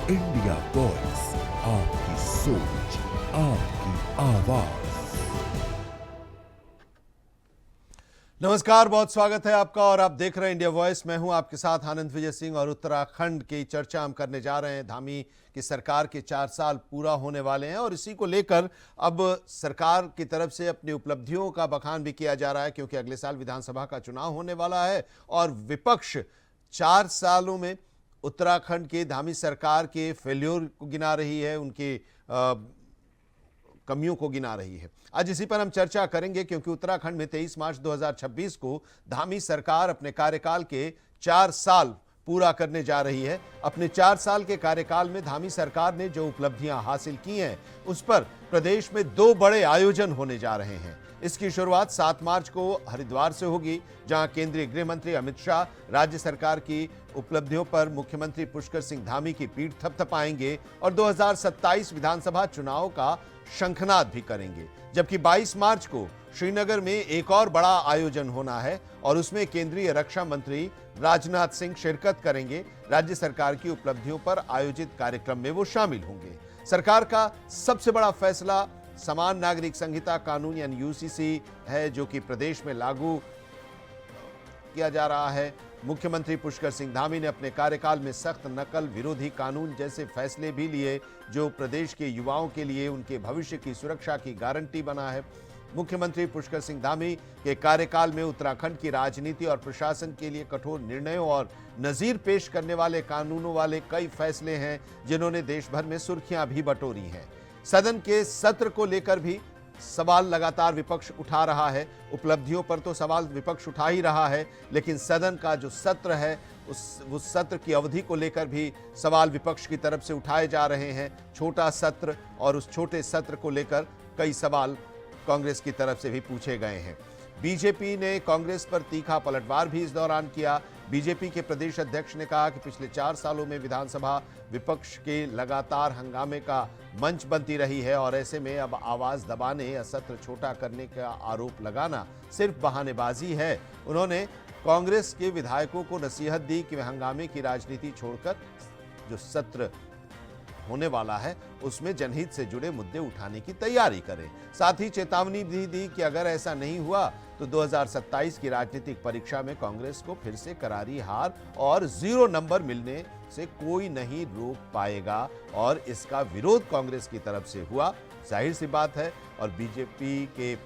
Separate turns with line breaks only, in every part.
India voice, आपकी सोच, आपकी आवाज।
नमस्कार, बहुत स्वागत है आपका और आप देख रहे हैं इंडिया वॉइस। मैं हूं आपके साथ आनंद विजय सिंह और उत्तराखंड की चर्चा हम करने जा रहे हैं। धामी की सरकार के 4 साल पूरा होने वाले हैं और इसी को लेकर अब सरकार की तरफ से अपनी उपलब्धियों का बखान भी किया जा रहा है, क्योंकि अगले साल विधानसभा का चुनाव होने वाला है और विपक्ष 4 सालों में उत्तराखंड के धामी सरकार के फेल्योर को गिना रही है, उनके कमियों को गिना रही है। आज इसी पर हम चर्चा करेंगे, क्योंकि उत्तराखंड में 23 मार्च 2026 को धामी सरकार अपने कार्यकाल के 4 साल पूरा करने जा रही है। अपने 4 साल के कार्यकाल में धामी सरकार ने जो उपलब्धियां हासिल की हैं, उस पर प्रदेश में 2 बड़े आयोजन होने जा रहे हैं। इसकी शुरुआत 7 मार्च को हरिद्वार से होगी, जहां केंद्रीय गृह मंत्री अमित शाह राज्य सरकार की उपलब्धियों पर मुख्यमंत्री पुष्कर सिंह धामी की पीठ थपथपाएंगे और 2027 विधानसभा चुनाव का शंखनाद भी करेंगे। जबकि 22 मार्च को श्रीनगर में एक और बड़ा आयोजन होना है और उसमें केंद्रीय रक्षा मंत्री राजनाथ सिंह शिरकत करेंगे। राज्य सरकार की उपलब्धियों पर आयोजित कार्यक्रम में वो शामिल होंगे। सरकार का सबसे बड़ा फैसला समान नागरिक संहिता कानून यानी यूसीसी है, जो कि प्रदेश में लागू किया जा रहा है। मुख्यमंत्री पुष्कर सिंह धामी ने अपने कार्यकाल में सख्त नकल विरोधी कानून जैसे फैसले भी लिए, जो प्रदेश के युवाओं के लिए उनके भविष्य की सुरक्षा की गारंटी बना है। मुख्यमंत्री पुष्कर सिंह धामी के कार्यकाल में उत्तराखंड की राजनीति और प्रशासन के लिए कठोर निर्णयों और नजीर पेश करने वाले कानूनों वाले कई फैसले हैं, जिन्होंने देश भर में सुर्खियां भी बटोरी हैं। सदन के सत्र को लेकर भी सवाल लगातार विपक्ष उठा रहा है। उपलब्धियों पर तो सवाल विपक्ष उठा ही रहा है, लेकिन सदन का जो सत्र है उस सत्र की अवधि को लेकर भी सवाल विपक्ष की तरफ से उठाए जा रहे हैं। छोटा सत्र और उस छोटे सत्र को लेकर कई सवाल कांग्रेस की तरफ से भी पूछे गए हैं। बीजेपी ने कांग्रेस पर तीखा पलटवार भी इस दौरान किया। बीजेपी के प्रदेश अध्यक्ष ने कहा कि पिछले 4 सालों में विधानसभा विपक्ष के लगातार हंगामे का मंच बनती रही है और ऐसे में अब आवाज दबाने या सत्र छोटा करने का आरोप लगाना सिर्फ बहानेबाजी है। उन्होंने कांग्रेस के विधायकों को नसीहत दी कि वे हंगामे की राजनीति छोड़कर जो सत्र होने वाला है उसमें जनहित से जुड़े मुद्दे उठाने की तैयारी करें। साथ ही चेतावनी भी दी कि अगर ऐसा नहीं हुआ तो 2027 की राजनीतिक परीक्षा में कांग्रेस को फिर से करारी हार और 0 नंबर मिलने से कोई नहीं रोक पाएगा और इसका विरोध कांग्रेस की तरफ से हुआ। जाहिर सी बात है, और बीजेपी के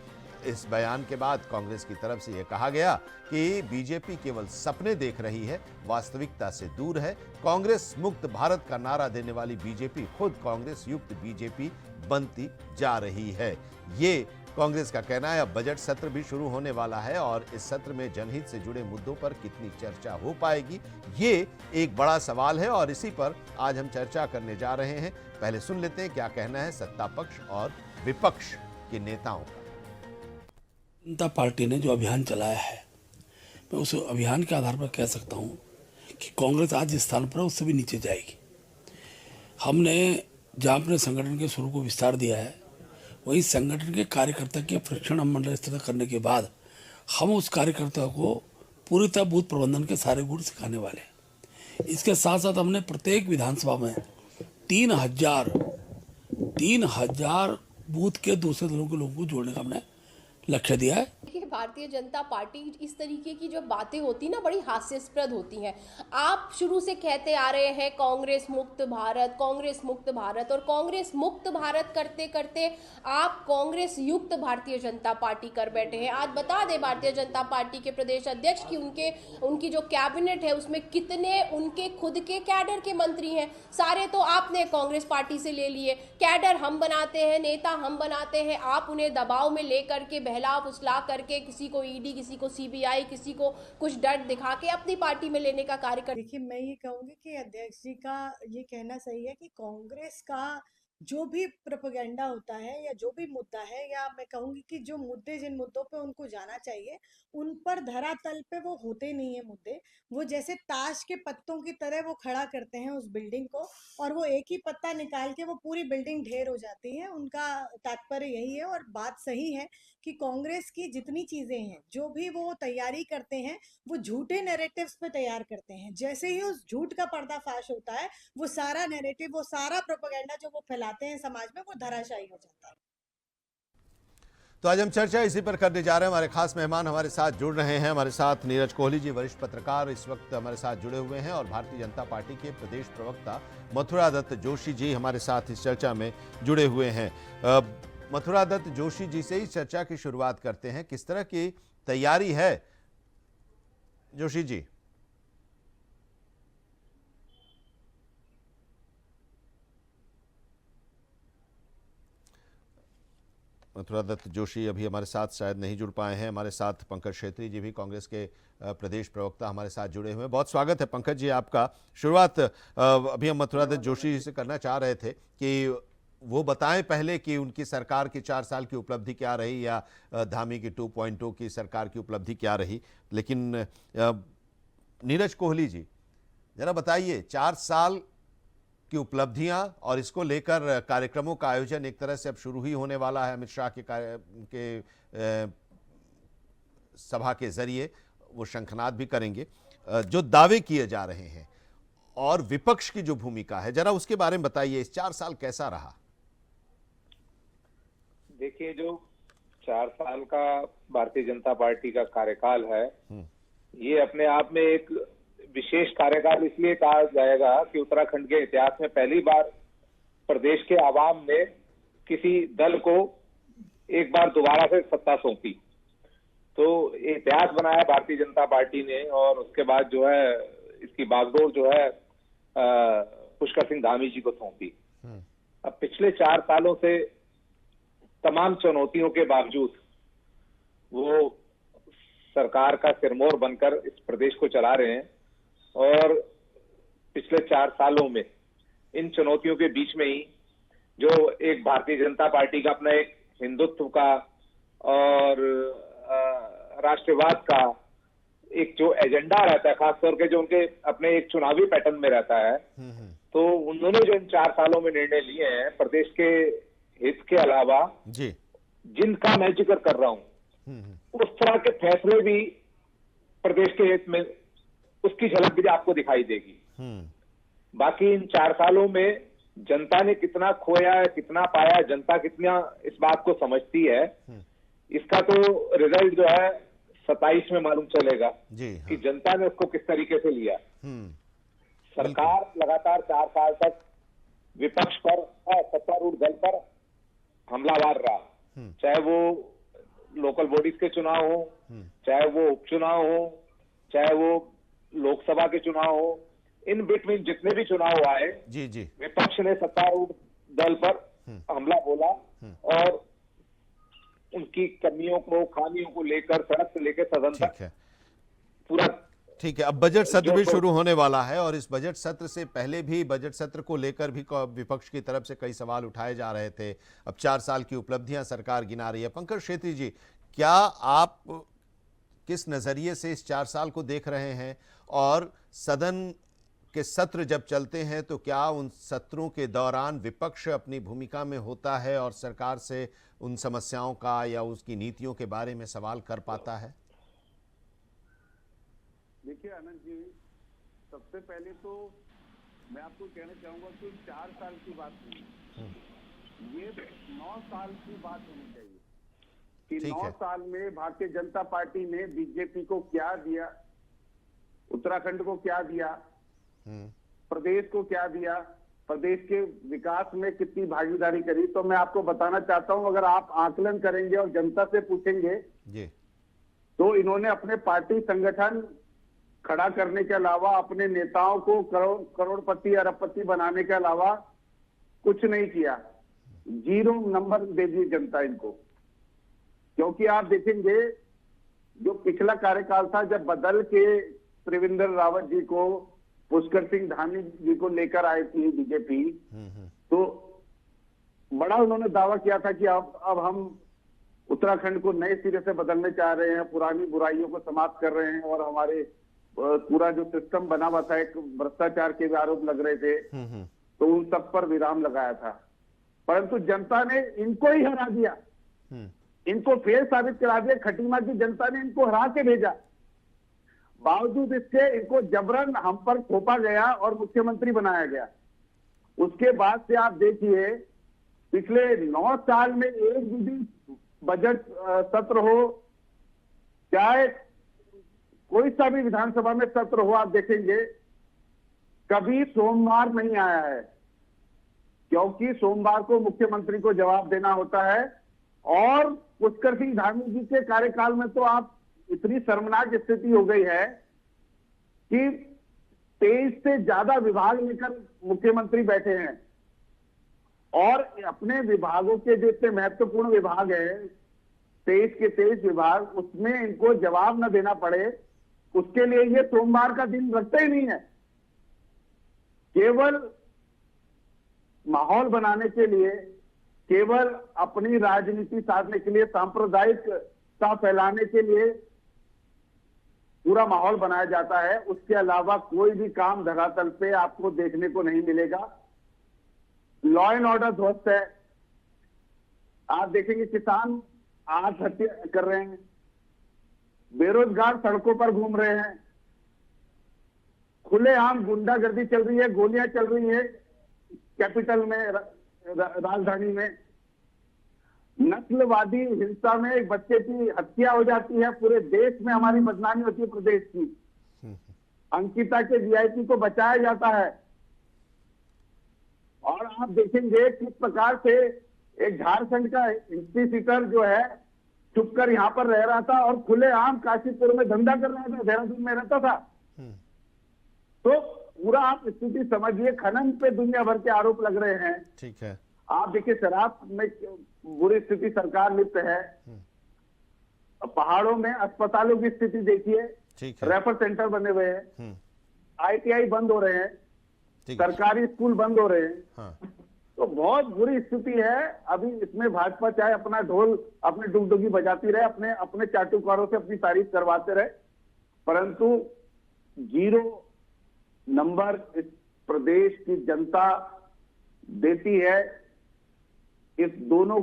इस बयान के बाद कांग्रेस की तरफ से यह कहा गया कि बीजेपी केवल सपने देख रही है, वास्तविकता से दूर है। कांग्रेस मुक्त भारत का नारा देने वाली बीजेपी खुद कांग्रेस युक्त बीजेपी बनती जा रही है, ये कांग्रेस का कहना है। अब बजट सत्र भी शुरू होने वाला है और इस सत्र में जनहित से जुड़े मुद्दों पर कितनी चर्चा हो पाएगी, ये एक बड़ा सवाल है और इसी पर आज हम चर्चा करने जा रहे हैं। पहले सुन लेते हैं क्या कहना है सत्ता पक्ष और विपक्ष के नेताओं का।
जनता पार्टी ने जो अभियान चलाया है, मैं उस अभियान के आधार पर कह सकता हूं कि कांग्रेस आज जिस स्थान पर है उससे भी नीचे जाएगी। हमने जहां अपने संगठन के स्वरूप को विस्तार दिया है, वही संगठन के कार्यकर्ता के प्रशिक्षण हम मंडल स्तर करने के बाद हम उस कार्यकर्ता को पूरी तरह बूथ प्रबंधन के सारे गुण सिखाने वाले हैं। इसके साथ साथ हमने प्रत्येक विधानसभा में 3000 बूथ के दूसरे दलों के लोगों को जोड़ने का हमने लक्ष्य दिया है।
भारतीय जनता पार्टी इस तरीके की जो बातें होती ना बड़ी हास्यास्पद होती हैं। आप शुरू से कहते आ रहे हैं कांग्रेस मुक्त भारत, कांग्रेस मुक्त भारत, और कांग्रेस मुक्त भारत करते करते आप कांग्रेस युक्त भारतीय जनता पार्टी कर बैठे हैं। आज बता दें भारतीय जनता पार्टी के प्रदेश अध्यक्ष की उनकी जो कैबिनेट है उसमें कितने उनके खुद के कैडर के मंत्री हैं। सारे तो आपने कांग्रेस पार्टी से ले लिए। कैडर हम बनाते हैं, नेता हम बनाते हैं, आप उन्हें दबाव में लेकर के बहला फुसला करके किसी को ईडी, किसी को सीबीआई, किसी को कुछ डर दिखा के अपनी पार्टी में लेने का कार्य कर।
देखिए, मैं ये कहूंगी कि अध्यक्ष जी का ये कहना सही है कि कांग्रेस का जो भी प्रोपेगेंडा होता है या जो भी मुद्दा है, या मैं कहूंगी कि जो मुद्दे, जिन मुद्दों पे उनको जाना चाहिए, उन पर धरातल पे वो होते नहीं है मुद्दे। वो जैसे ताश के पत्तों की तरह वो खड़ा करते हैं उस बिल्डिंग को, और वो एक ही पत्ता निकाल के वो पूरी बिल्डिंग ढेर हो जाती है। उनका तात्पर्य यही है। और बात सही है कि कांग्रेस की जितनी चीजें हैं, जो भी वो तैयारी करते हैं, वो झूठे नैरेटिव्स पे तैयार करते हैं। जैसे ही उस झूठ का पर्दाफाश होता है, वो सारा नैरेटिव, वो सारा प्रोपेगेंडा जो वो फैलाते हैं समाज में, वो धराशायी हो जाता है।
तो आज हम चर्चा इसी पर करने जा रहे हैं। हमारे खास मेहमान हमारे साथ जुड़ रहे हैं। हमारे साथ नीरज कोहली जी, वरिष्ठ पत्रकार, इस वक्त हमारे साथ जुड़े हुए हैं, और भारतीय जनता पार्टी के प्रदेश प्रवक्ता मथुरा दत्त जोशी जी हमारे साथ इस चर्चा में जुड़े हुए हैं। मथुरा दत्त जोशी जी से ही चर्चा की शुरुआत करते हैं। किस तरह की तैयारी है जोशी जी? मथुरा दत्त जोशी अभी हमारे साथ शायद नहीं जुड़ पाए हैं। हमारे साथ पंकज क्षेत्री जी भी, कांग्रेस के प्रदेश प्रवक्ता, हमारे साथ जुड़े हुए हैं। बहुत स्वागत है पंकज जी आपका। शुरुआत अभी हम मथुरा दत्त जोशी जी से करना चाह रहे थे कि वो बताएं पहले कि उनकी सरकार की 4 साल की उपलब्धि क्या रही, या धामी की 2.0 की सरकार की उपलब्धि क्या रही। लेकिन नीरज कोहली जी, जरा बताइए 4 साल की उपलब्धियां और इसको लेकर कार्यक्रमों का आयोजन एक तरह से अब शुरू ही होने वाला है। अमित शाह के सभा के जरिए वो शंखनाद भी करेंगे। जो दावे किए जा रहे हैं और विपक्ष की जो भूमिका है, जरा उसके बारे में बताइए। इस 4 साल कैसा रहा?
देखिए, जो 4 साल का भारतीय जनता पार्टी का कार्यकाल है, ये अपने आप में एक विशेष कार्यकाल इसलिए कहा जाएगा कि उत्तराखंड के इतिहास में पहली बार प्रदेश के आवाम ने किसी दल को एक बार दोबारा से सत्ता सौंपी। तो इतिहास बनाया भारतीय जनता पार्टी ने, और उसके बाद जो है इसकी बागडोर जो है पुष्कर सिंह धामी जी को सौंपी। अब पिछले 4 सालों से तमाम चुनौतियों के बावजूद वो सरकार का सिरमौर बनकर इस प्रदेश को चला रहे हैं, और पिछले 4 सालों में इन चुनौतियों के बीच में ही जो एक भारतीय जनता पार्टी का अपना एक हिंदुत्व का और राष्ट्रवाद का एक जो एजेंडा रहता है, खासतौर के जो उनके अपने एक चुनावी पैटर्न में रहता है, तो उन्होंने जो इन 4 सालों में निर्णय लिए हैं प्रदेश के हित के अलावा
जी,
जिनका मैं जिक्र कर रहा हूं, उस तरह के फैसले भी प्रदेश के हित में, उसकी झलक भी आपको दिखाई देगी। बाकी इन 4 सालों में जनता ने कितना खोया है, कितना पाया, जनता कितना इस बात को समझती है, इसका तो रिजल्ट जो है 27 में मालूम चलेगा
जी, हाँ।
कि जनता ने उसको किस तरीके से लिया। सरकार लगातार 4 साल तक विपक्ष पर, सत्तारूढ़ दल पर हमलावर रहा, चाहे वो लोकल बॉडीज के चुनाव हो, चाहे वो उपचुनाव हो, चाहे वो लोकसभा के चुनाव हो, इन बिटवीन जितने भी चुनाव आए,
जी जी,
विपक्ष ने सत्तारूढ़ दल पर हमला बोला और उनकी कमियों को, खामियों को लेकर सड़क से लेकर सदन
ठीक
तक
है,
पूरा।
ठीक है। अब बजट सत्र भी शुरू होने वाला है, और इस बजट सत्र से पहले भी बजट सत्र को लेकर भी विपक्ष की तरफ से कई सवाल उठाए जा रहे थे। अब 4 साल की उपलब्धियां सरकार गिना रही है। पंकज क्षेत्री जी, क्या आप किस नजरिए से इस 4 साल को देख रहे हैं, और सदन के सत्र जब चलते हैं तो क्या उन सत्रों के दौरान विपक्ष अपनी भूमिका में होता है और सरकार से उन समस्याओं का या उसकी नीतियों के बारे में सवाल कर पाता है?
देखिए आनंद जी, सबसे पहले तो मैं आपको कहना चाहूंगा कि 4 साल की बात नहीं, ये 9 साल की बात होनी चाहिए कि 9 साल में भारतीय जनता पार्टी ने बीजेपी को क्या दिया, उत्तराखंड को क्या दिया, प्रदेश को क्या दिया, प्रदेश के विकास में कितनी भागीदारी करी। तो मैं आपको बताना चाहता हूं, अगर आप आकलन करेंगे और जनता से पूछेंगे
जी,
तो इन्होंने अपने पार्टी संगठन खड़ा करने के अलावा, अपने नेताओं को करोड़पति अरबपति बनाने के अलावा कुछ नहीं किया। 0 नंबर दे दी जनता इनको। क्योंकि आप देखेंगे जो पिछला कार्यकाल था, जब बदल के त्रिवेंद्र रावत जी को, पुष्कर सिंह धामी जी को लेकर आई थी बीजेपी, तो बड़ा उन्होंने दावा किया था कि अब हम उत्तराखंड को नए सिरे से बदलने चाह रहे हैं, पुरानी बुराइयों को समाप्त कर रहे हैं, और हमारे पूरा जो सिस्टम बना हुआ था, एक भ्रष्टाचार के भी आरोप लग रहे थे, तो उन सब पर विराम लगाया था। परंतु जनता ने इनको ही हरा दिया, इनको फेल साबित करा दिया। खटीमा की जनता ने इनको हरा के भेजा, बावजूद इसके इनको जबरन हम पर थोपा गया और मुख्यमंत्री बनाया गया। उसके बाद से आप देखिए, पिछले 9 साल में एक भी बजट सत्र हो, चाहे कोई सा भी विधानसभा में सत्र हो, आप देखेंगे कभी सोमवार नहीं आया है, क्योंकि सोमवार को मुख्यमंत्री को जवाब देना होता है। और पुष्कर सिंह धामी जी के कार्यकाल में तो आप इतनी शर्मनाक स्थिति हो गई है कि 23 से ज्यादा विभाग लेकर मुख्यमंत्री बैठे हैं, और अपने विभागों के जो इतने महत्वपूर्ण विभाग हैं, 23 के 23 विभाग, उसमें इनको जवाब न देना पड़े, उसके लिए ये सोमवार का दिन रखते ही नहीं है। केवल माहौल बनाने के लिए, केवल अपनी राजनीति साधने के लिए, सांप्रदायिकता फैलाने के लिए पूरा माहौल बनाया जाता है। उसके अलावा कोई भी काम धरातल पे आपको देखने को नहीं मिलेगा। लॉ एंड ऑर्डर ध्वस्त है। आप देखेंगे किसान आत्महत्या कर रहे हैं, बेरोजगार सड़कों पर घूम रहे हैं, खुलेआम गुंडागर्दी चल रही है, गोलियां चल रही है कैपिटल में, राजधानी में। नस्लवादी हिंसा में एक बच्चे की हत्या हो जाती है, पूरे देश में हमारी बदनामी होती है प्रदेश की। अंकिता के वीआईपी को बचाया जाता है, और आप देखेंगे किस प्रकार से एक झारखंड का हिस्ट्री सीटर जो है चुपकर यहां पर रह रहा था और खुलेआम काशीपुर में धंधा कर रहा था, देहरादून में रहता था। तो पूरा आप स्थिति समझिए। खनन पे दुनिया भर के आरोप लग रहे हैं।
ठीक है।
आप देखिए शराब में बुरी स्थिति सरकार लिप्त है। पहाड़ों में अस्पतालों की स्थिति देखिए, रेफर सेंटर बने हुए हैं, आईटीआई बंद हो रहे हैं, सरकारी स्कूल बंद हो रहे हैं।
हाँ।
तो बहुत बुरी स्थिति है। अभी इसमें भाजपा चाहे अपना ढोल, अपनी डुगडुगी बजाती रहे, अपने अपने चाटुकारों से अपनी तारीफ करवाते रहे, परंतु 0 नंबर इस प्रदेश की जनता देती है इस दोनों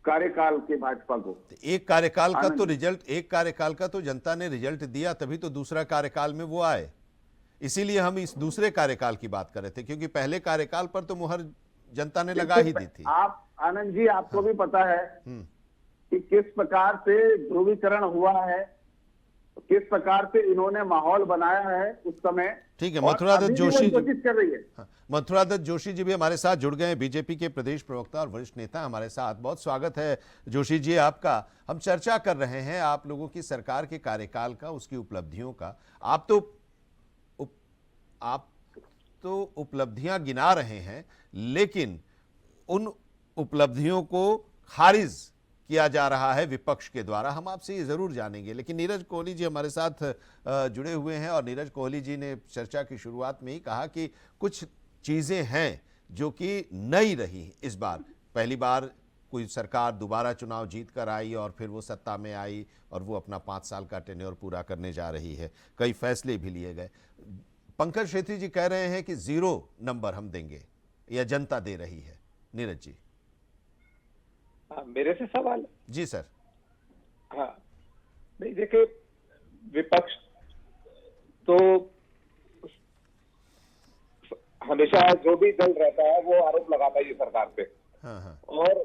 कार्यकाल के भाजपा को।
एक कार्यकाल का तो रिजल्ट, एक कार्यकाल का तो जनता ने रिजल्ट दिया, तभी तो दूसरा कार्यकाल में वो आए। इसीलिए हम इस दूसरे कार्यकाल की बात कर रहे थे, क्योंकि पहले कार्यकाल पर तो मुहर जनता ने लगा ही दी थी।
आप आनंद जी, आपको भी पता है कि किस प्रकार से ध्रुवीकरण हुआ है, किस प्रकार से इन्होंने माहौल बनाया है उस समय।
ठीक है। मथुरा दत्त जोशी
कोशिश कर रही है।
हाँ, मथुरा दत्त जोशी जी भी हमारे साथ जुड़ गए हैं, बीजेपी के प्रदेश प्रवक्ता और वरिष्ठ नेता हमारे साथ। बहुत स्वागत है जोशी जी आपका। हम चर्चा कर रहे हैं आप लोगों की सरकार के कार्यकाल का, उसकी उपलब्धियों का। आप तो उपलब्धियां गिना रहे हैं, लेकिन उन उपलब्धियों को खारिज किया जा रहा है विपक्ष के द्वारा। हम आपसे ये जरूर जानेंगे, लेकिन नीरज कोहली जी हमारे साथ जुड़े हुए हैं, और नीरज कोहली जी ने चर्चा की शुरुआत में ही कहा कि कुछ चीजें हैं जो कि नई रही इस बार। पहली बार कोई सरकार दोबारा चुनाव जीत कर आई और फिर वो सत्ता में आई और वो अपना 5 साल का टेन्योर पूरा करने जा रही है। कई फैसले भी लिए गए। पंकज शेट्टी जी कह रहे हैं कि 0 नंबर हम देंगे, या जनता दे रही है। नीरज जी।
मेरे से सवाल?
जी सर।
हाँ, नहीं देखिए, विपक्ष तो हमेशा जो भी दल रहता है वो आरोप लगाता है ये सरकार पे।
हाँ।
और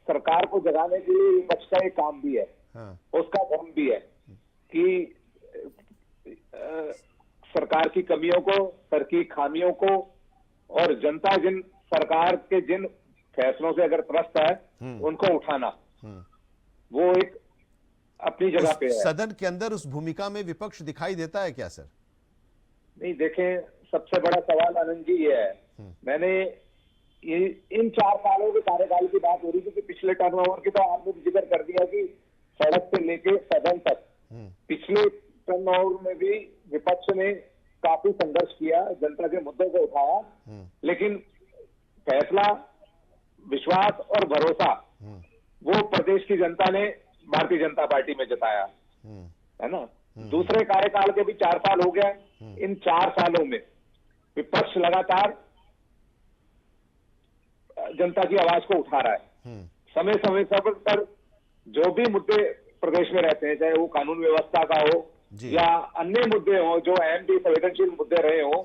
सरकार को जगाने के लिए विपक्ष का एक काम भी है।
हाँ।
उसका धर्म भी है कि सरकार की कमियों को, सर की खामियों को, और जनता जिन सरकार के जिन फैसलों से अगर त्रस्त है उनको उठाना, वो एक अपनी जगह पे है।
सदन के अंदर उस भूमिका में विपक्ष दिखाई देता है क्या सर?
नहीं, देखें, सबसे बड़ा सवाल आनंद जी ये है, मैंने ये इन 4 सालों के कार्यकाल की बात हो रही थी कि पिछले टर्नओवर की तो आपने जिक्र कर दिया कि सड़क से लेके सदन तक पिछले टर्नओवर में भी विपक्ष ने काफी संघर्ष किया, जनता के मुद्दों को उठाया, लेकिन फैसला विश्वास और भरोसा वो प्रदेश की जनता ने भारतीय जनता पार्टी में जताया, है ना। दूसरे कार्यकाल के भी 4 साल हो गया। इन 4 सालों में विपक्ष लगातार जनता की आवाज को उठा रहा है। समय समय पर जो भी मुद्दे प्रदेश में रहते हैं, चाहे वो कानून व्यवस्था का हो या अन्य मुद्दे हो जो अहम भी संवेदनशील मुद्दे रहे हो,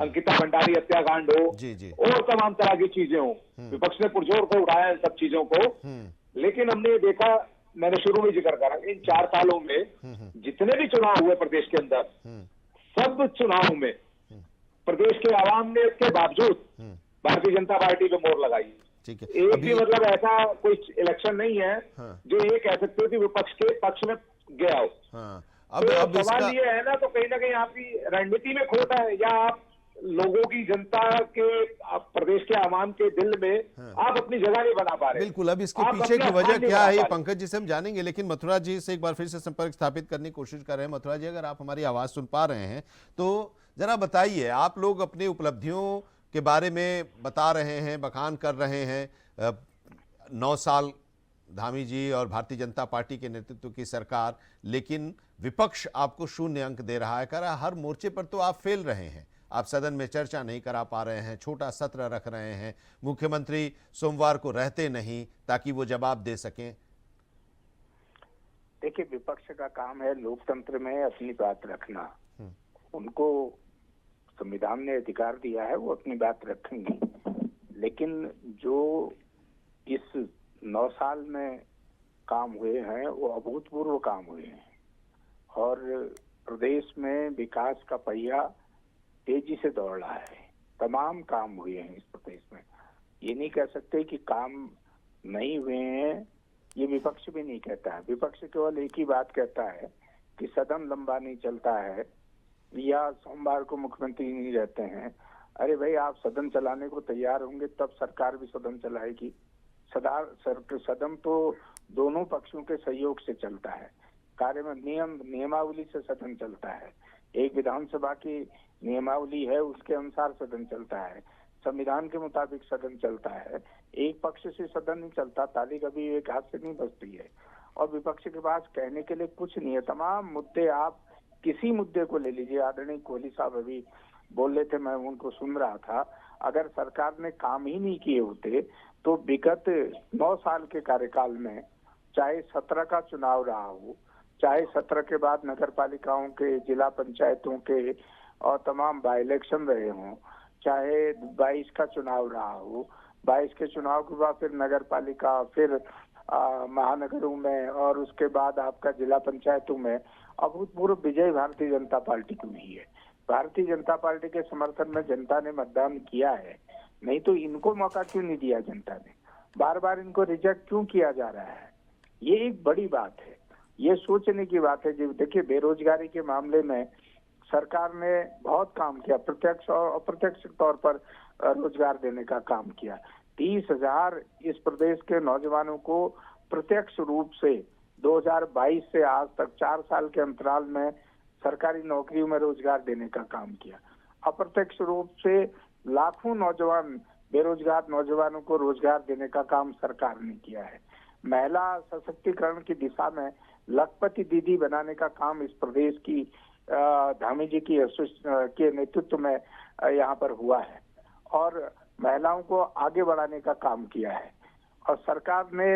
अंकिता भंडारी हत्याकांड हो और तमाम तरह की चीजें हो, विपक्ष ने पुरजोर से उठाया इन सब चीजों को। लेकिन हमने ये देखा, मैंने शुरू में जिक्र करा, इन 4 सालों में जितने भी चुनाव हुए प्रदेश के अंदर, सब चुनाव में प्रदेश के आवाम ने इसके बावजूद भारतीय जनता पार्टी पे मोहर लगाई।
ठीक है,
एक भी मतलब ऐसा कोई इलेक्शन नहीं है जो ये कह सकते हो कि विपक्ष के पक्ष में गया हो।
अब
तो सवाल
इसका
ये है ना, तो कहीं ना कहीं आपकी रणनीति में खोट है, या आप लोगों की, जनता के, प्रदेश के आवाम के दिल में आप अपनी जगह नहीं बना पा रहे।
बिल्कुल, अब इसके
आप
पीछे
अपना
की वजह
स्थान नहीं
क्या
बना
है ये
पा रहे।
पंकज जी से हम जानेंगे, लेकिन मथुरा जी से एक बार फिर से संपर्क स्थापित करने की कोशिश कर रहे हैं। मथुरा जी, अगर आप हमारी आवाज सुन पा रहे हैं तो जरा बताइए, आप लोग अपनी उपलब्धियों के बारे में बता रहे हैं, बखान कर रहे हैं। 9 साल धामी जी और भारतीय जनता पार्टी के नेतृत्व की सरकार, लेकिन विपक्ष आपको 0 अंक दे रहा है। कह रहा है हर मोर्चे पर तो आप फेल रहे हैं, आप सदन में चर्चा नहीं करा पा रहे हैं, छोटा सत्र रख रहे हैं, मुख्यमंत्री सोमवार को रहते नहीं ताकि वो जवाब दे सकें।
देखिए, विपक्ष का काम है लोकतंत्र में अपनी बात रखना। उनको संविधान ने अधिकार दिया है, वो अपनी बात रखेंगे। लेकिन जो इस 9 साल में काम हुए हैं वो अभूतपूर्व काम हुए हैं, और प्रदेश में विकास का पहिया तेजी से दौड़ रहा है। तमाम काम हुए हैं इस प्रदेश में। ये नहीं कह सकते कि काम नहीं हुए हैं, ये विपक्ष भी नहीं कहता है। विपक्ष केवल एक ही बात कहता है कि सदन लंबा नहीं चलता है, या सोमवार को मुख्यमंत्री नहीं रहते हैं। अरे भाई, आप सदन चलाने को तैयार होंगे तब सरकार भी सदन चलाएगी। सदन तो दोनों पक्षों के सहयोग से चलता है। कार्य में नियमावली से सदन चलता है। एक विधानसभा की नियमावली है, उसके अनुसार सदन चलता है। संविधान के मुताबिक सदन चलता है। एक पक्ष से सदन नहीं चलता, ताली कभी एक हाथ से नहीं बजती है। और विपक्ष के पास कहने के लिए कुछ नहीं है। तमाम मुद्दे, आप किसी मुद्दे को ले लीजिए। आदरणीय कोहली साहब अभी बोल रहे थे, मैं उनको सुन रहा था। अगर सरकार ने काम ही नहीं किए होते तो विगत 9 साल के कार्यकाल में, चाहे 17 का चुनाव रहा हो, चाहे 17 के बाद नगर पालिकाओं के, जिला पंचायतों के और तमाम बाई इलेक्शन रहे हों, चाहे 22 का चुनाव रहा हो, 22 के चुनाव के बाद फिर नगर पालिका, फिर महानगरों में, और उसके बाद आपका जिला पंचायतों में अभूतपूर्व विजय भारतीय जनता पार्टी की हुई है। भारतीय जनता पार्टी के समर्थन में जनता ने मतदान किया है, नहीं तो इनको मौका क्यों नहीं दिया जनता ने? बार बार इनको रिजेक्ट क्यों किया जा रहा है? ये एक बड़ी बात है, ये सोचने की बात है। जी देखिए, बेरोजगारी के मामले में सरकार ने बहुत काम किया, प्रत्यक्ष और अप्रत्यक्ष तौर पर रोजगार देने का काम किया। 30,000 इस प्रदेश के नौजवानों को प्रत्यक्ष रूप से 2022 से आज तक 4 साल के अंतराल में सरकारी नौकरियों में रोजगार देने का काम किया। अप्रत्यक्ष रूप से लाखों नौजवान, बेरोजगार नौजवानों को रोजगार देने का काम सरकार ने किया है। महिला सशक्तिकरण की दिशा में लखपति दीदी बनाने का काम इस प्रदेश की धामी जी की के नेतृत्व में यहाँ पर हुआ है, और महिलाओं को आगे बढ़ाने का काम किया है। और सरकार ने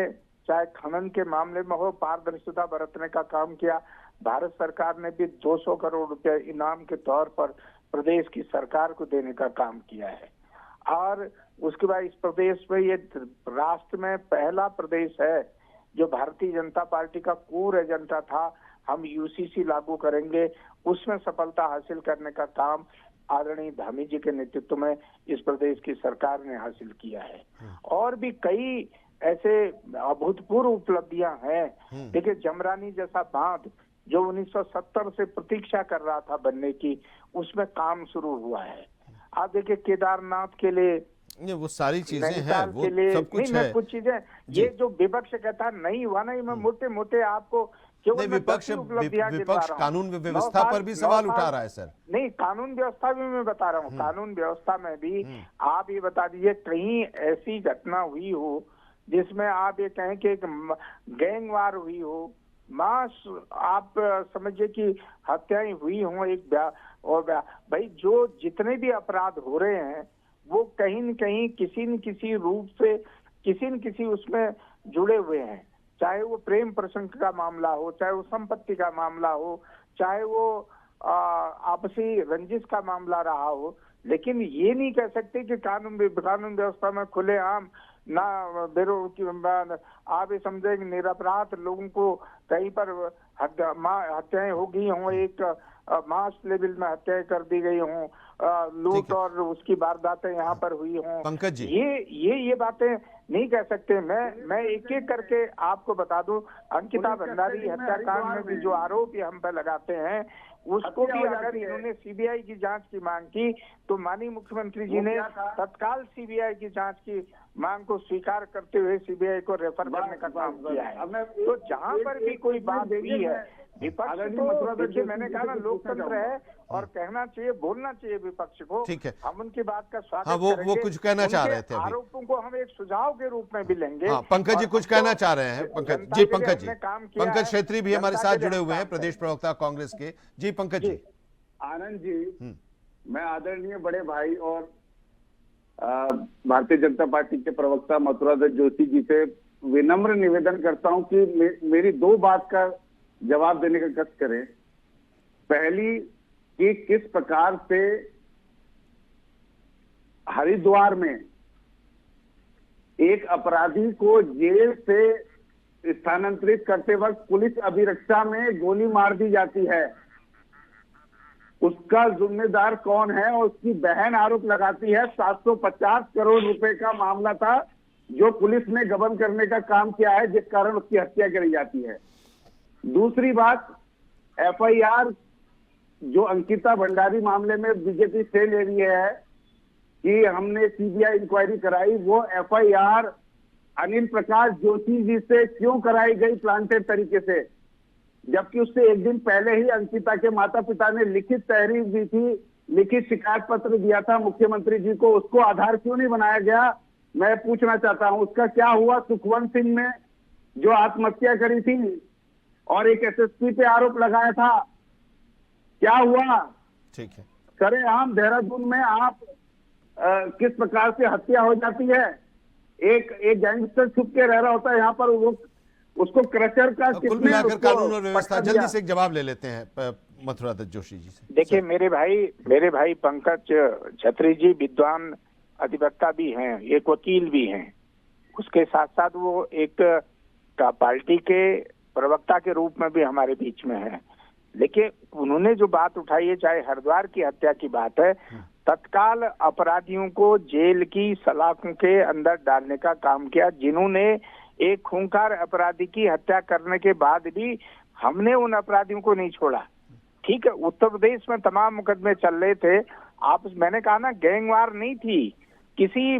चाहे खनन के मामले में हो, पारदर्शिता बरतने का काम किया। भारत सरकार ने भी 200 करोड़ रुपए इनाम के तौर पर प्रदेश की सरकार को देने का काम किया है। और उसके बाद इस प्रदेश में, ये राष्ट्र में पहला प्रदेश है जो भारतीय जनता पार्टी का कोर एजेंडा था, हम यूसीसी लागू करेंगे, उसमें सफलता हासिल करने का काम आदरणीय धामी जी के नेतृत्व में इस प्रदेश की सरकार ने हासिल किया है। और भी कई ऐसे अभूतपूर्व उपलब्धियां हैं। देखिए, जमरानी जैसा बांध जो 1970 से प्रतीक्षा कर रहा था बनने की, उसमें काम शुरू हुआ है। आप देखिए, केदारनाथ के लिए
वो सारी चीजें हैं, वो सब कुछ
नहीं,
है।
कुछ चीजें ये जो विपक्ष कहता नहीं हुआ, नहीं मैं मोटे मोटे आपको केवल
नहीं,
मैं
विपक्ष
10 ही उपलब्धियां गिनवा
विपक्ष
रहा हूं।
कानून
9
व्यवस्था पर भी सवाल
9
उठा रहा है सर।
नहीं, कानून व्यवस्था भी मैं बता रहा हूँ, कानून व्यवस्था में भी आप ये बता दीजिए कहीं ऐसी घटना हुई हो जिसमें आप ये कहें कि एक गैंगवार हुई हो, मास आप समझिए कि हत्याएं हुई हों, एक भाई जो जितने भी अपराध हो रहे हैं वो कहीं न कहीं किसी न किसी रूप से किसी न किसी उसमें जुड़े हुए हैं, चाहे वो प्रेम प्रसंग का मामला हो, चाहे वो संपत्ति का मामला हो, चाहे वो आपसी रंजिश का मामला रहा हो। लेकिन ये नहीं कह सकते कि कानून व्यवस्था में खुलेआम ना आप ये समझे कि निरपराध लोगों को कहीं पर हत्याएं हो गई हों, एक मास लेवल में हत्याएं कर दी गई हों, लूट और उसकी वारदातें यहाँ पर हुई हों।
पंकज जी,
ये बातें नहीं कह सकते। मैं एक एक करके आपको बता दूं, अंकिता भंडारी हत्याकांड में भी जो आरोप ये हम पर लगाते हैं उसको भी अगर इन्होंने सीबीआई की जांच की मांग की तो माननीय मुख्यमंत्री जी ने तत्काल सीबीआई की जांच की मांग को स्वीकार करते हुए सीबीआई को रेफर करने का काम किया है। तो जहां पर भी कोई बात हुई है विपक्ष तो देखिए, मैंने कहा ना लोकतंत्र है और कहना चाहिए, बोलना चाहिए विपक्ष को।
ठीक है,
हम उनकी बात का स्वागत
हाँ, वो कुछ कहना चाह रहे थे।
आरोपों को हम एक सुझाव के रूप में भी लेंगे।
हाँ, पंकज जी कुछ कहना चाह रहे हैं। पंकज छेत्री भी हमारे साथ जुड़े हुए हैं, प्रदेश प्रवक्ता कांग्रेस के। जी पंकज जी।
आनंद जी, मैं आदरणीय बड़े भाई और भारतीय जनता पार्टी के प्रवक्ता मथुरादत्त जोशी जी से विनम्र निवेदन करता हूं कि मेरी 2 बात का जवाब देने का कष्ट करें। पहली कि किस प्रकार से हरिद्वार में एक अपराधी को जेल से स्थानांतरित करते वक्त पुलिस अभिरक्षा में गोली मार दी जाती है, उसका जिम्मेदार कौन है? और उसकी बहन आरोप लगाती है 750 करोड़ रुपए का मामला था जो पुलिस ने गबन करने का काम किया है, जिस कारण उसकी हत्या करी जाती है। दूसरी बात, एफआईआर जो अंकिता भंडारी मामले में बीजेपी से ले रही है कि हमने सीबीआई इंक्वायरी कराई, वो एफआईआर अनिल प्रकाश जोशी जी से क्यों कराई गई प्लांटेड तरीके से, जबकि उससे एक दिन पहले ही अंकिता के माता पिता ने लिखित तहरीर दी थी, लिखित शिकायत पत्र दिया था मुख्यमंत्री जी को, उसको आधार क्यों नहीं बनाया गया? मैं पूछना चाहता हूं उसका क्या हुआ? सुखवंत सिंह ने जो आत्महत्या करी थी और एक एसएसपी पे आरोप लगाया था, क्या हुआ?
ठीक है,
सरेआम देहरादून में आप किस प्रकार से हत्या हो जाती है, एक गैंगस्टर छुप के रह रहा होता है यहाँ पर, वो उसको क्रशर का
कुल मिलाकर कानून और व्यवस्था। जल्दी से एक जवाब ले लेते हैं मथुरादत्त जोशी जी से।
देखिए मेरे भाई पंकज छत्री जी विद्वान अधिवक्ता भी हैं, एक वकील भी हैं, उसके साथ साथ वो एक पार्टी के प्रवक्ता के रूप में भी हमारे बीच में है। लेकिन उन्होंने जो बात उठाई है, चाहे हरिद्वार की हत्या की बात है, तत्काल अपराधियों को जेल की सलाखों के अंदर डालने का काम किया, जिन्होंने एक खूंखार अपराधी की हत्या करने के बाद भी हमने उन अपराधियों को नहीं छोड़ा। ठीक है, उत्तर प्रदेश में तमाम मुकदमे चल रहे थे, मैंने कहा ना गैंगवार नहीं थी, किसी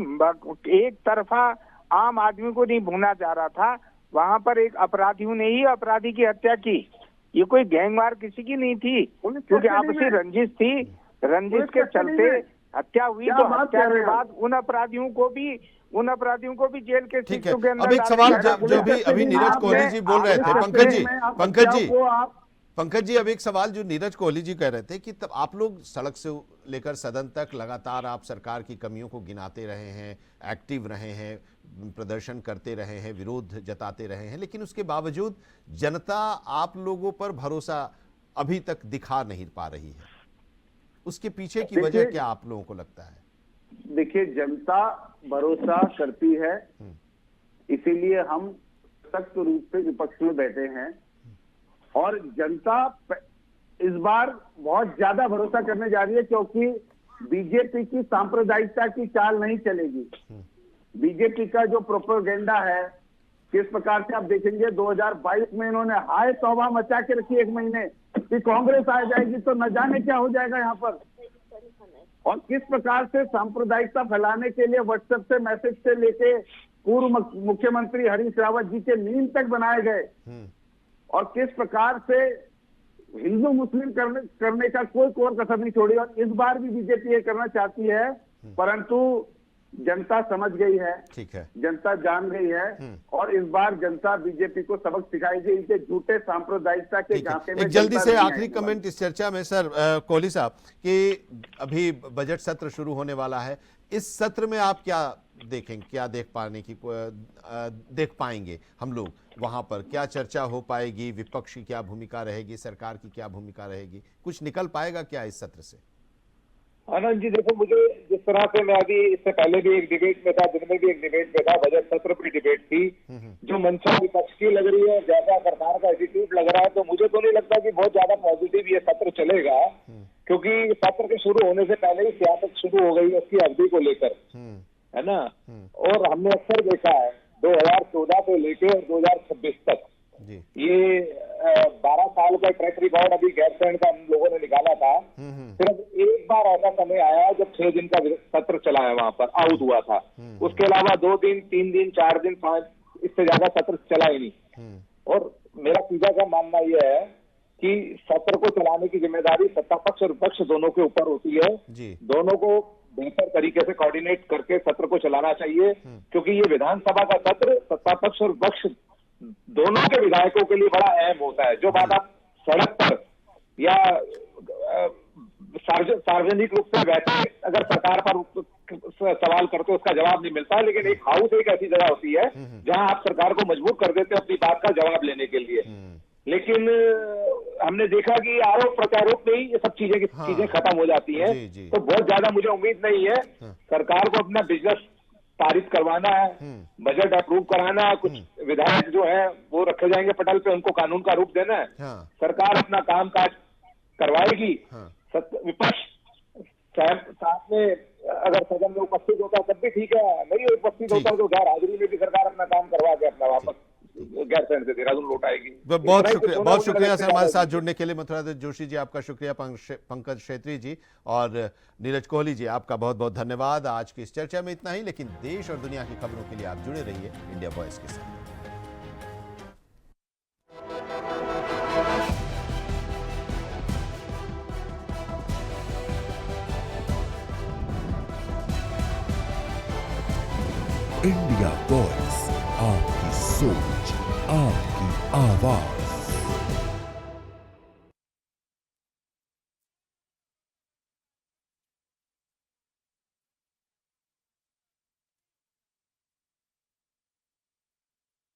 एक तरफा आम आदमी को नहीं भूना जा रहा था, वहां पर एक अपराधियों ने ही अपराधी की हत्या की, ये कोई गैंगवार किसी की नहीं थी, क्योंकि आपसी रंजिश थी, रंजिश के चलते हत्या हुई। तो हत्या के बाद उन अपराधियों को भी जेल के
सीटों के अंदर। अब एक सवाल जो भी अभी नीरज कोहली जी बोल रहे थे, पंकज जी अब एक सवाल जो नीरज कोहली जी कह रहे थे कि तब आप लोग सड़क से लेकर सदन तक लगातार आप सरकार की कमियों को गिनाते रहे हैं, एक्टिव रहे हैं, प्रदर्शन करते रहे हैं, विरोध जताते रहे हैं, लेकिन उसके बावजूद जनता आप लोगों पर भरोसा अभी तक दिखा नहीं पा रही है। उसके पीछे की वजह क्या आप लोगों को लगता है?
देखिए, जनता भरोसा करती है, इसीलिए हम सख्त रूप से विपक्ष में बैठे हैं, और जनता इस बार बहुत ज्यादा भरोसा करने जा रही है, क्योंकि बीजेपी की सांप्रदायिकता की चाल नहीं चलेगी। बीजेपी का जो प्रोपेगेंडा है, किस प्रकार से आप देखेंगे 2022 में इन्होंने हाय तौबा मचा के रखी 1 महीने कि कांग्रेस आ जाएगी तो न जाने क्या हो जाएगा यहाँ पर, और किस प्रकार से सांप्रदायिकता फैलाने के लिए व्हाट्सएप से मैसेज से लेके पूर्व मुख्यमंत्री हरीश रावत जी के मीम तक बनाए गए, और किस प्रकार से हिंदू मुस्लिम करने का कोई कसर नहीं छोड़ी। और इस बार भी बीजेपी ये करना चाहती है, परंतु जनता समझ गई है,
ठीक है,
जनता जान गई है, और इस बार जनता बीजेपी को सबक सिखाएगी। इनके झूठे सांप्रदायिकता के झांसे में
एक जल्दी
जनता
से
नहीं
आखिरी
आएगी।
कमेंट इस चर्चा में सर, कोहली साहब, कि अभी बजट सत्र शुरू होने वाला है, इस सत्र में आप क्या देखेंगे, क्या देख पाएंगे हम लोग, वहां पर क्या चर्चा हो पाएगी, विपक्ष की क्या भूमिका रहेगी, सरकार की क्या भूमिका रहेगी, कुछ निकल पाएगा क्या इस सत्र से?
आनंद जी देखो, मुझे जिस तरह से मैं अभी इससे पहले भी एक डिबेट में था, दिन में भी एक डिबेट में था, बजट सत्र की डिबेट थी, जो मंशा विपक्ष की लग रही है, ज्यादा सरकार का एटीट्यूड लग रहा है, तो मुझे तो नहीं लगता कि बहुत ज्यादा पॉजिटिव ये सत्र चलेगा, क्योंकि सत्र के शुरू होने से पहले ही सियासत शुरू हो गई है उसकी अवधि को लेकर, है ना। और हमने अक्सर देखा है 2014 से लेकर 2026 तक ये 12 साल का ट्रैक रिकॉर्ड अभी गैरसैंण का हम लोगों ने निकाला था। सिर्फ एक बार ऐसा समय आया जब 6 दिन का सत्र चला है, वहां पर आउट हुआ था। उसके अलावा 2 दिन, 3 दिन, 4 दिन, 5, इससे ज्यादा सत्र चला ही नहीं। और मेरा सीधा सा मानना यह है कि सत्र को चलाने की जिम्मेदारी सत्ता पक्ष और विपक्ष दोनों के ऊपर होती है। दोनों को बेहतर तरीके से कोऑर्डिनेट करके सत्र को चलाना चाहिए, क्योंकि ये विधानसभा का सत्र सत्ता पक्ष और विपक्ष दोनों के विधायकों के लिए बड़ा अहम होता है। जो बात आप सड़क पर या सार्वजनिक रूप से बैठे अगर सरकार पर सवाल करते हो उसका जवाब नहीं मिलता, लेकिन एक हाउस एक ऐसी जगह होती है जहां आप सरकार को मजबूर कर देते हो अपनी बात का जवाब लेने के लिए। लेकिन हमने देखा कि आरोप प्रत्यारोप में ही ये सब चीजें खत्म हो जाती हैं। तो बहुत ज्यादा मुझे उम्मीद नहीं है। सरकार को अपना बिजनेस पारित करवाना है, बजट अप्रूव कराना है, कुछ विधायक जो है वो रखे जाएंगे पटल पे, उनको कानून का रूप देना है। सरकार अपना काम काज करवाएगी। विपक्ष साथ में अगर सदन में उपस्थित होता है तब भी ठीक है, नहीं उपस्थित होता तो गैर हाजिरी में भी सरकार अपना काम करवा के अपना वापस गैरसैंण से देहरादून लौट आएगी।
बहुत शुक्रिया सर, हमारे साथ जुड़ने के लिए। मथुरा जोशी जी आपका शुक्रिया, पंकज क्षेत्री जी और नीरज कोहली जी आपका बहुत बहुत धन्यवाद। आज की इस चर्चा में इतना ही, लेकिन देश और दुनिया की खबरों के लिए आप जुड़े रहिए इंडिया वॉइस के साथ।
इंडिया वॉइस, आपकी सोच, आपकी आवाज।